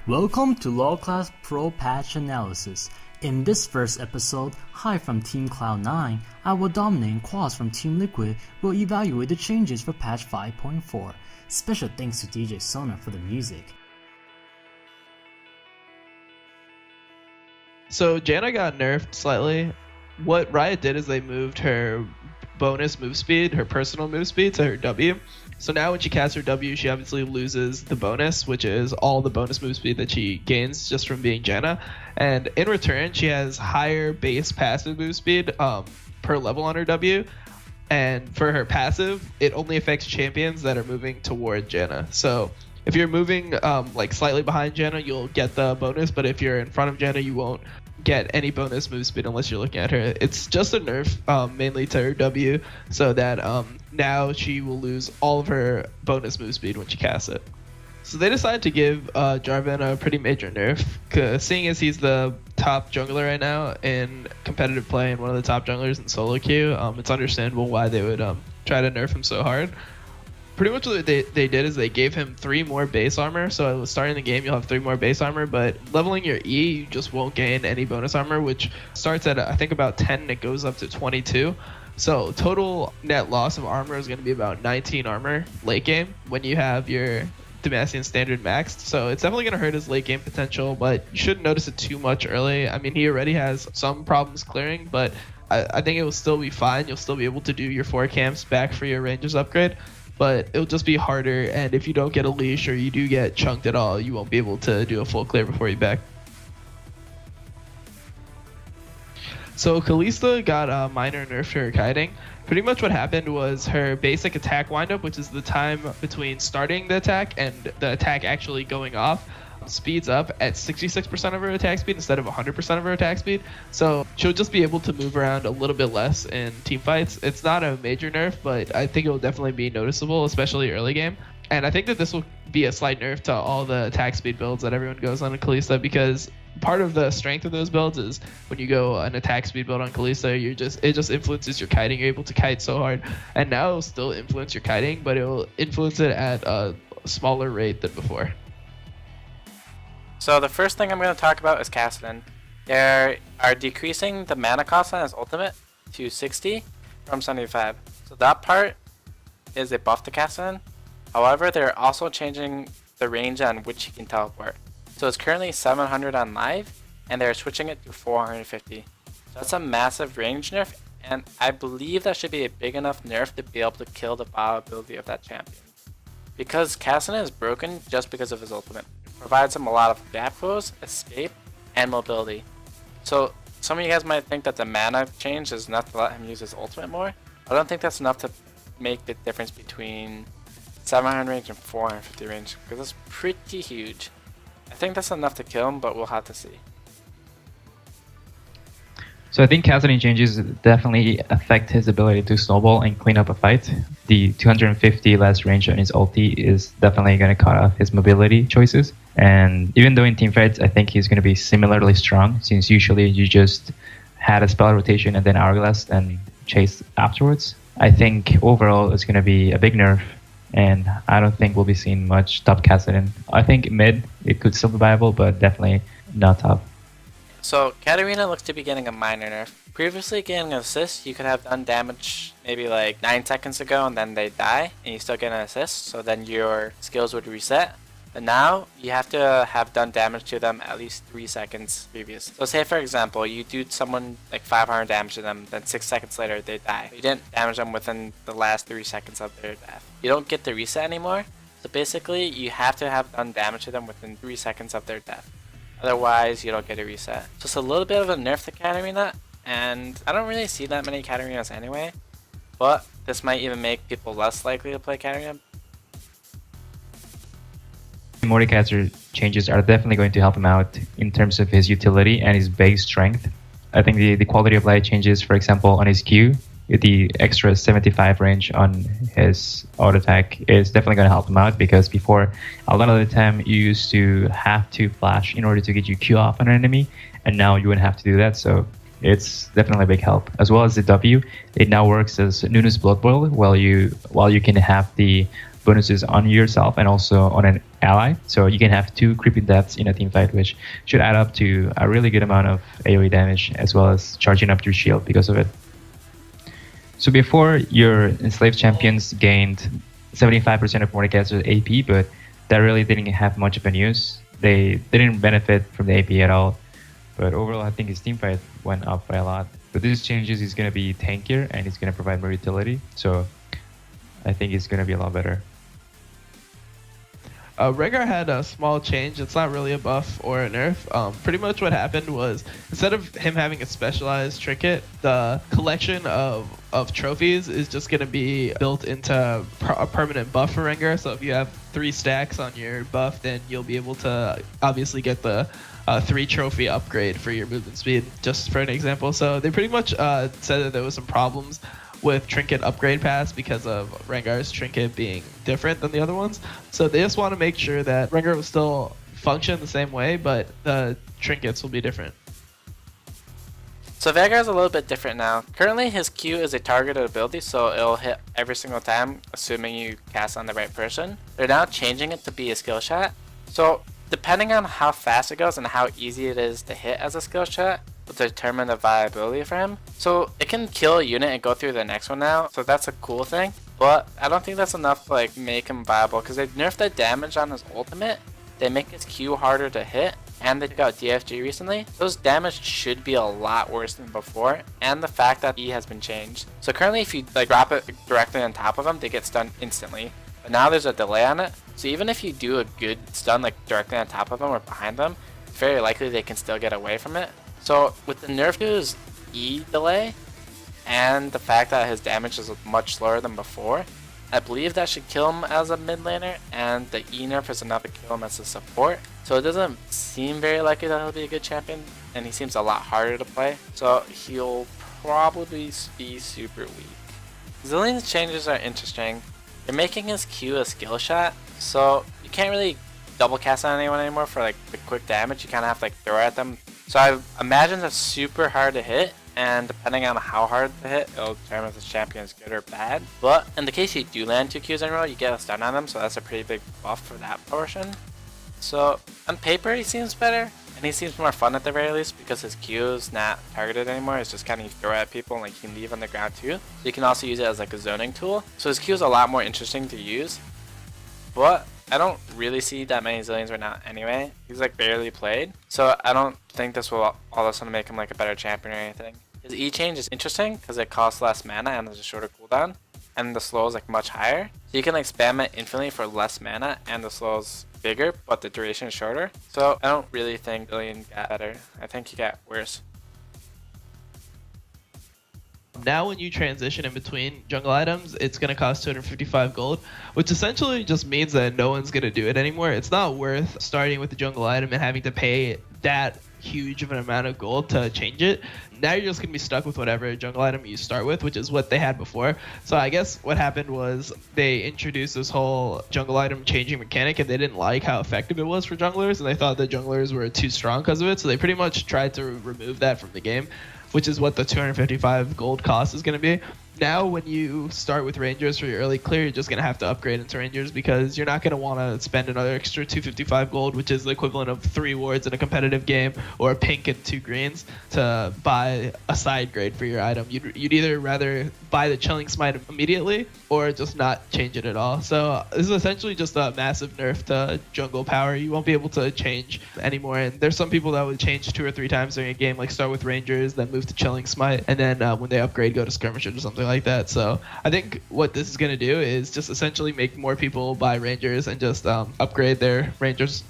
Welcome to LoL Class Pro Patch Analysis. In this first episode, Hi from Team Cloud9, I will dominate and Quas from Team Liquid will evaluate the changes for patch 5.4. Special thanks to DJ Sona for the music. So Janna got nerfed slightly. What Riot did is they moved her bonus move speed, her personal move speed, to her W. So now when she casts her W, she obviously loses the bonus, which is all the bonus move speed that she gains just from being Janna. And in return, she has higher base passive move speed per level on her W. And for her passive, it only affects champions that are moving toward Janna. So if you're moving like slightly behind Janna, you'll get the bonus, but if you're in front of Janna, you won't get any bonus move speed unless you're looking at her. It's just a nerf mainly to her W, so that now she will lose all of her bonus move speed when she casts it. So they decided to give Jarvan a pretty major nerf, cause seeing as he's the top jungler right now in competitive play and one of the top junglers in solo queue, it's understandable why they would try to nerf him so hard. Pretty much what they did is they gave him 3 more base armor. So starting the game, you'll have 3 more base armor, but leveling your E, you just won't gain any bonus armor, which starts at I think about 10 and it goes up to 22. So total net loss of armor is going to be about 19 armor late game when you have your Demacian standard maxed. So it's definitely going to hurt his late game potential, but you shouldn't notice it too much early. I mean, he already has some problems clearing, but I think it will still be fine. You'll still be able to do your 4 camps back for your Rangers upgrade. But it'll just be harder, and if you don't get a leash or you do get chunked at all, you won't be able to do a full clear before you back. So Kalista got a minor nerf to her kiting. Pretty much what happened was her basic attack windup, which is the time between starting the attack and the attack actually going off, speeds up at 66% of her attack speed instead of 100% of her attack speed. So she'll just be able to move around a little bit less in team fights. It's not a major nerf, but I think it will definitely be noticeable, especially early game. And I think that this will be a slight nerf to all the attack speed builds that everyone goes on in Kalista, because part of the strength of those builds is when you go an attack speed build on Kalista, it just influences your kiting. You're able to kite so hard, and now it'll still influence your kiting, but it will influence it at a smaller rate than before. So the first thing I'm going to talk about is Kassadin. They are decreasing the mana cost on his ultimate to 60 from 75. So that part is a buff to Kassadin. However, they're also changing the range on which he can teleport. So it's currently 700 on live, and they're switching it to 450. So that's a massive range nerf, and I believe that should be a big enough nerf to be able to kill the bio ability of that champion. Because Kassadin is broken just because of his ultimate. Provides him a lot of gap close, escape, and mobility. So some of you guys might think that the mana change is enough to let him use his ultimate more. I don't think that's enough to make the difference between 700 range and 450 range, because it's pretty huge. I think that's enough to kill him, but we'll have to see. So I think Kassadin changes definitely affect his ability to snowball and clean up a fight. The 250 less range on his ulti is definitely going to cut off his mobility choices. And even though in teamfights, I think he's going to be similarly strong, since usually you just had a spell rotation and then hourglass and chase afterwards. I think overall it's going to be a big nerf, and I don't think we'll be seeing much top Kassadin. I think mid, it could still be viable, but definitely not top. So Katarina looks to be getting a minor nerf. Previously getting an assist, you could have done damage maybe like 9 seconds ago and then they die and you still get an assist, so then your skills would reset. But now you have to have done damage to them at least 3 seconds previous. So say for example, you do someone like 500 damage to them, then 6 seconds later they die. You didn't damage them within the last 3 seconds of their death. You don't get the reset anymore. So basically you have to have done damage to them within 3 seconds of their death. Otherwise, you don't get a reset. So it's a little bit of a nerf to Katarina, and I don't really see that many Katarinas anyway. But this might even make people less likely to play Katarina. Mordekaiser changes are definitely going to help him out in terms of his utility and his base strength. I think the quality of life changes, for example, on his Q, the extra 75 range on his auto attack is definitely going to help him out, because before, a lot of the time you used to have to flash in order to get your Q off on an enemy, and now you wouldn't have to do that. So it's definitely a big help. As well as the W, it now works as Nunu's Blood Boil, while you can have the bonuses on yourself and also on an ally. So you can have 2 creepy deaths in a team fight, which should add up to a really good amount of AoE damage as well as charging up your shield because of it. So before, your enslaved champions gained 75% of Mordekaiser's AP, but that really didn't have much of an use. They didn't benefit from the AP at all. But overall, I think his team fight went up by a lot. With these changes, he's going to be tankier and he's going to provide more utility. So I think he's going to be a lot better. Rengar had a small change. It's not really a buff or a nerf. Pretty much what happened was, instead of him having a specialized trinket, the collection of trophies is just going to be built into a permanent buff for Rengar. So if you have 3 stacks on your buff, then you'll be able to obviously get the 3 trophy upgrade for your movement speed, just for an example. So they pretty much said that there was some problems with trinket upgrade pass because of Rengar's trinket being different than the other ones. So they just want to make sure that Rengar will still function the same way, but the trinkets will be different. So Veigar's a little bit different now. Currently his Q is a targeted ability, so it'll hit every single time, assuming you cast on the right person. They're now changing it to be a skill shot. So depending on how fast it goes and how easy it is to hit as a skill shot will determine the viability for him. So it can kill a unit and go through the next one now, so that's a cool thing. But I don't think that's enough to like make him viable, because they nerfed the damage on his ultimate. They make his Q harder to hit, and they took out DFG recently. Those damage should be a lot worse than before, and the fact that E has been changed. So currently if you like drop it directly on top of them, they get stunned instantly. But now there's a delay on it, so even if you do a good stun like directly on top of them or behind them, very likely they can still get away from it. So with the nerf to his E delay, and the fact that his damage is much slower than before, I believe that should kill him as a mid laner, and the E nerf is enough to kill him as a support. So it doesn't seem very likely that he'll be a good champion, and he seems a lot harder to play, so he'll probably be super weak. Zillion's changes are interesting. They're making his Q a skill shot, so you can't really double cast on anyone anymore for like the quick damage. You kind of have to like throw at them. So I imagine that's super hard to hit, and depending on how hard to hit, it'll determine if the champion is good or bad. But in the case you do land 2 Qs in a row, you get a stun on them, so that's a pretty big buff for that portion. So on paper he seems better, and he seems more fun at the very least, because his Q is not targeted anymore. It's just kind of you throw at people and like you can leave on the ground too. So you can also use it as like a zoning tool. So his Q is a lot more interesting to use. But I don't really see that many Zillions right now anyway. He's like barely played. So I don't think this will all of a sudden make him like a better champion or anything. His E change is interesting because it costs less mana and there's a shorter cooldown. And the slow is like much higher. So you can like spam it infinitely for less mana, and the slow is bigger, but the duration is shorter. So I don't really think Zillion got better. I think he got worse. Now when you transition in between jungle items, it's going to cost 255 gold, which essentially just means that no one's going to do it anymore. It's not worth starting with the jungle item and having to pay that huge of an amount of gold to change it. Now you're just going to be stuck with whatever jungle item you start with, which is what they had before. So I guess what happened was they introduced this whole jungle item changing mechanic, and they didn't like how effective it was for junglers, and they thought that junglers were too strong because of it. So they pretty much tried to remove that from the game, which is what the 255 gold cost is going to be. Now when you start with Rangers for your early clear, you're just going to have to upgrade into Rangers, because you're not going to want to spend another extra 255 gold, which is the equivalent of 3 wards in a competitive game, or a pink and 2 greens, to buy a side grade for your item. You'd either rather buy the Chilling Smite immediately or just not change it at all. So this is essentially just a massive nerf to jungle power. You won't be able to change anymore, and there's some people that would change 2 or 3 times during a game, like start with Rangers, then move to Chilling Smite, and then when they upgrade, go to Skirmishers or something like that. So I think what this is going to do is just essentially make more people buy Rangers and just upgrade their Rangers.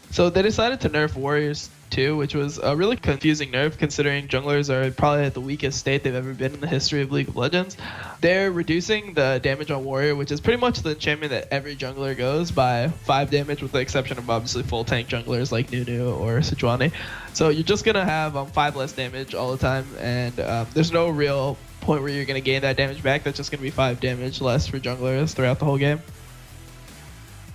So they decided to nerf Warriors too, which was a really confusing nerf considering junglers are probably at the weakest state they've ever been in the history of League of Legends. They're reducing the damage on Warrior, which is pretty much the champion that every jungler goes, by 5 damage, with the exception of obviously full tank junglers like Nunu or Sejuani. So you're just going to have 5 less damage all the time, and there's no real point where you're going to gain that damage back. That's just going to be 5 damage less for junglers throughout the whole game.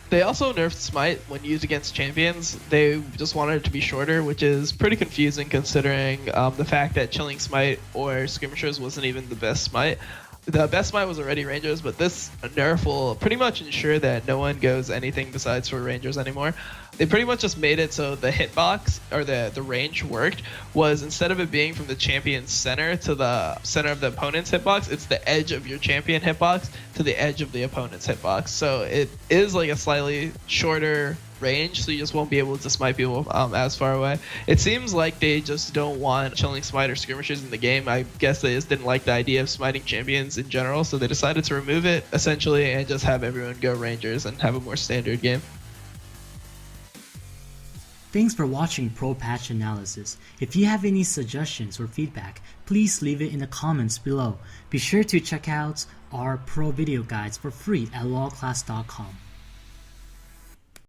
They also nerfed Smite when used against champions. They just wanted it to be shorter, which is pretty confusing considering the fact that Chilling Smite or Skirmishers wasn't even the best Smite. The best smite was already Rangers, but this nerf will pretty much ensure that no one goes anything besides for Rangers anymore. They pretty much just made it so the hitbox, or the range worked, was instead of it being from the champion's center to the center of the opponent's hitbox, it's the edge of your champion hitbox to the edge of the opponent's hitbox. So it is like a slightly shorter range, so you just won't be able to smite people as far away. It seems like they just don't want chilling smite or skirmishers in the game. I guess they just didn't like the idea of smiting champions in general, so they decided to remove it essentially and just have everyone go Rangers and have a more standard game. Thanks for watching Pro Patch Analysis. If you have any suggestions or feedback, please leave it in the comments below. Be sure to check out our pro video guides for free at lolclass.com.